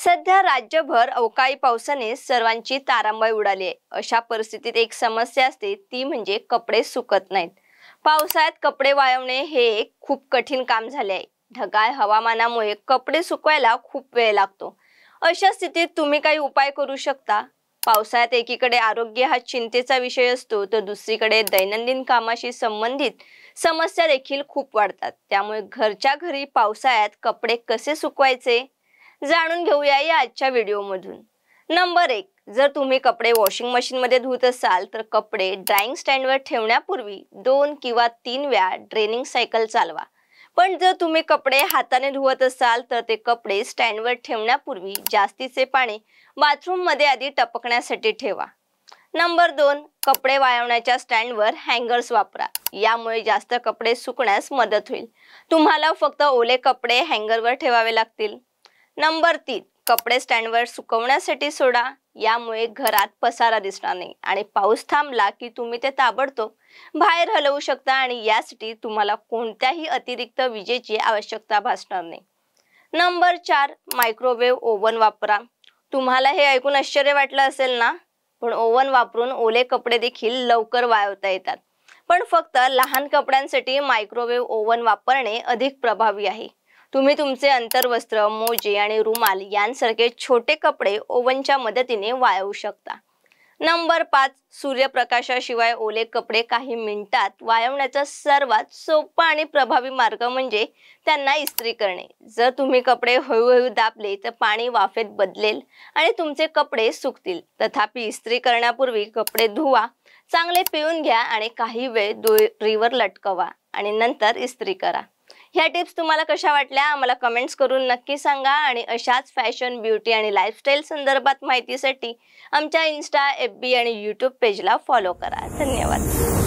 सध्या राज्यभर अवकाळी पावसाने सर्वांची तारांबळ उडाली आहे। अशा परिस्थितीत एक समस्या असते ती म्हणजे कपडे सुकत नाहीत। पावसाळ्यात कपडे वाळवणे हे एक खूप कठीण काम झाले आहे। ढगाळ हवामानामुळे कपडे सुकवायला खूप वेळ लागतो। अशा स्थितीत तुम्ही काही उपाय करू शकता। पावसाळ्यात एकीकडे आरोग्य हा चिंतेचा विषय असतो तर दुसरीकडे दैनंदिन कामाशी संबंधित समस्या देखील खूप वाढतात। त्यामुळे घरच्या घरी पावसाळ्यात कपडे कसे सुकवायचे जाणून घेऊया या आजच्या व्हिडिओमधून। नंबर 1, जर तुम्ही कपडे वॉशिंग मशीन मध्ये धुत असाल तर कपडे ड्राइंग स्टँडवर ठेवण्यापूर्वी 2 किंवा 3 वेळा ड्रेनिंग सायकल चालवा। पण जर तुम्ही कपडे हाताने धुवत असाल तर ते कपडे स्टँडवर ठेवण्यापूर्वी जास्तीचे पाणी बाथरूम मध्ये आधी टपकण्यासाठी ठेवा। नंबर 2, कपडे वाळवण्याच्या स्टँडवर हँगर्स वापरा। यामुळे जास्त कपडे सुकण्यास मदत होईल। तुम्हाला फक्त ओले कपडे हँगरवर ठेवावे लागतील। नंबर 3, कपडे स्टँडवर सुकवण्यासाठी सोडा। यामुळे घरात पसारा दिसणार नाही आणि पाऊस थांबला की तुम्ही ते ताबडतोब बाहेर हलवू शकता आणि यासाठी तुम्हाला कोणत्याही अतिरिक्त विजेची आवश्यकता भासणार नाही। नंबर 4, मायक्रोवेव्ह ओव्हन वापरा। तुम्हाला हे ऐकून आश्चर्य वाटलं असेल ना, पण ओव्हन वापरून ओले कपडे देखील लवकर वाळवता येतात। पण फक्त लहान कपड्यांसाठी मायक्रोवेव्ह ओव्हन वापरणे अधिक प्रभावी आहे। तुम्ही तुमचे अंतर्वस्त्र, मोजे आणि रुमाल यांसारखे छोटे कपडे ओव्हनच्या मदतीने वाळवू शकता। नंबर 5, सूर्यप्रकाशाशिवाय ओले कपडे काही मिनिटात वाळवण्याचा सर्वात सोपा आणि प्रभावी मार्ग म्हणजे त्यांना इस्त्री करणे। जर तुम्ही कपडे हळूहळू दाबले तर पाणी वाफेत बदलेल आणि तुमचे कपडे सुकतील। तथापि इस्त्री करण्यापूर्वी कपडे धुवा, चांगले पिळून घ्या आणि काही वेळ दोरीवर लटकवा आणि नंतर इस्त्री करा। ह्या टिप्स तुम्हाला कशा वाटल्या आम्हाला कमेंट्स करून नक्की सांगा आणि अशाच फॅशन, ब्युटी आणि लाईफस्टाईल संदर्भात माहितीसाठी आमच्या इन्स्टा, FB आणि YouTube पेजला फॉलो करा। धन्यवाद।